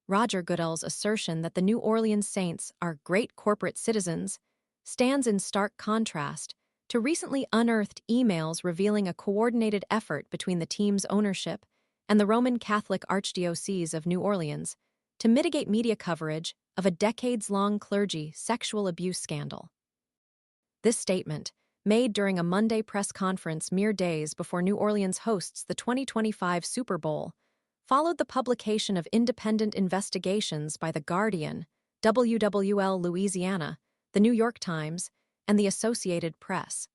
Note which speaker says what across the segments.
Speaker 1: Roger Goodell's assertion that the New Orleans Saints are great corporate citizens stands in stark contrast to recently unearthed emails revealing a coordinated effort between the team's ownership and the Roman Catholic Archdiocese of New Orleans to mitigate media coverage of a decades-long clergy sexual abuse scandal. This statement, made during a Monday press conference mere days before New Orleans hosts the 2025 Super Bowl, followed the publication of independent investigations by The Guardian, WWL Louisiana, The New York Times, and the Associated Press.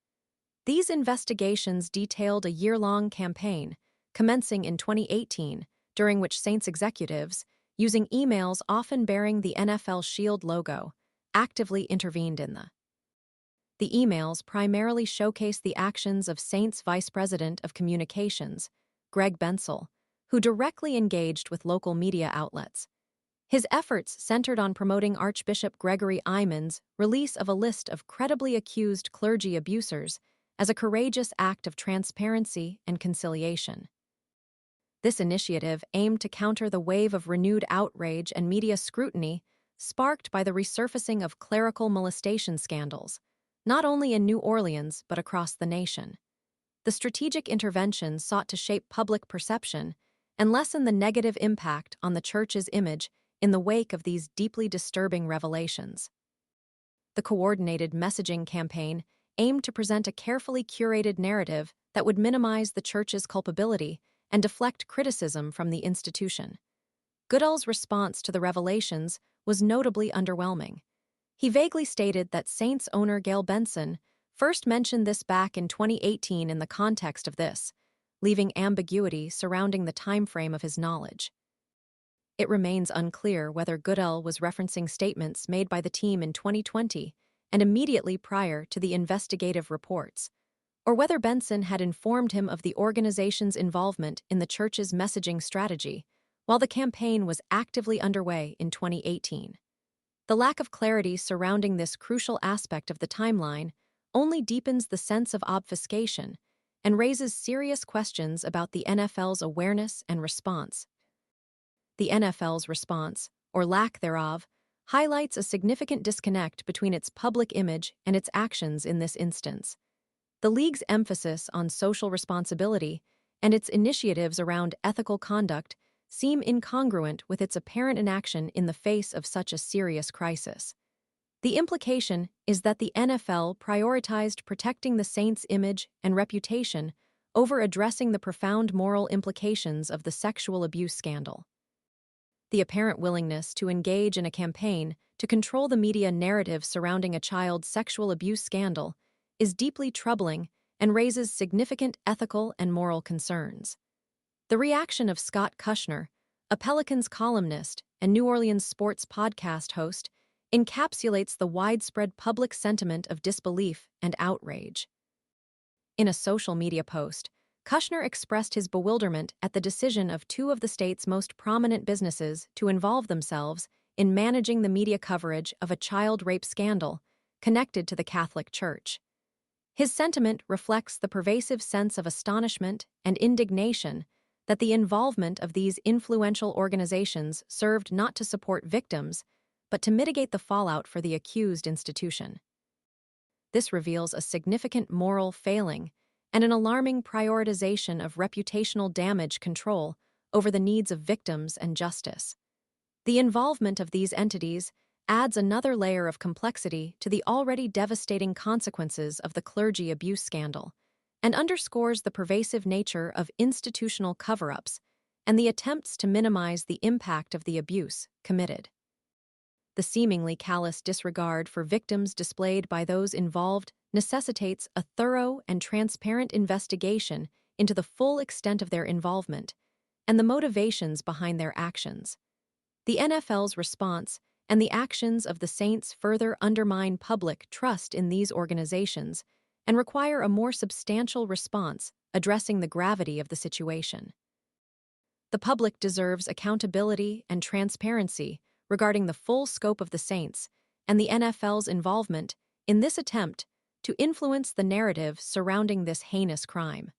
Speaker 1: These investigations detailed a year-long campaign, commencing in 2018, during which Saints executives, using emails often bearing the NFL Shield logo, actively intervened in the emails primarily showcased the actions of Saints Vice President of Communications, Greg Bensel, who directly engaged with local media outlets. His efforts centered on promoting Archbishop Gregory Iman's release of a list of credibly accused clergy abusers as a courageous act of transparency and conciliation. This initiative aimed to counter the wave of renewed outrage and media scrutiny sparked by the resurfacing of clerical molestation scandals, not only in New Orleans but across the nation. The strategic intervention sought to shape public perception and lessen the negative impact on the church's image in the wake of these deeply disturbing revelations. The coordinated messaging campaign aimed to present a carefully curated narrative that would minimize the church's culpability and deflect criticism from the institution. Goodell's response to the revelations was notably underwhelming. He vaguely stated that Saints owner Gayle Benson first mentioned this back in 2018 in the context of this, leaving ambiguity surrounding the timeframe of his knowledge. It remains unclear whether Goodell was referencing statements made by the team in 2020 and immediately prior to the investigative reports, or whether Benson had informed him of the organization's involvement in the church's messaging strategy while the campaign was actively underway in 2018. The lack of clarity surrounding this crucial aspect of the timeline only deepens the sense of obfuscation and raises serious questions about the NFL's awareness and response. The NFL's response, or lack thereof, highlights a significant disconnect between its public image and its actions in this instance. The league's emphasis on social responsibility and its initiatives around ethical conduct seem incongruent with its apparent inaction in the face of such a serious crisis. The implication is that the NFL prioritized protecting the Saints' image and reputation over addressing the profound moral implications of the sexual abuse scandal. The apparent willingness to engage in a campaign to control the media narrative surrounding a child's sexual abuse scandal is deeply troubling and raises significant ethical and moral concerns. The reaction of Scott Kushner, a Pelicans columnist and New Orleans sports podcast host, encapsulates the widespread public sentiment of disbelief and outrage. In a social media post, Kushner expressed his bewilderment at the decision of two of the state's most prominent businesses to involve themselves in managing the media coverage of a child rape scandal connected to the Catholic Church. His sentiment reflects the pervasive sense of astonishment and indignation that the involvement of these influential organizations served not to support victims, but to mitigate the fallout for the accused institution. This reveals a significant moral failing and an alarming prioritization of reputational damage control over the needs of victims and justice. The involvement of these entities adds another layer of complexity to the already devastating consequences of the clergy abuse scandal, and underscores the pervasive nature of institutional cover-ups and the attempts to minimize the impact of the abuse committed. The seemingly callous disregard for victims displayed by those involved necessitates a thorough and transparent investigation into the full extent of their involvement and the motivations behind their actions. The NFL's response and the actions of the Saints further undermine public trust in these organizations and require a more substantial response addressing the gravity of the situation. The public deserves accountability and transparency regarding the full scope of the Saints and the NFL's involvement in this attempt to influence the narrative surrounding this heinous crime.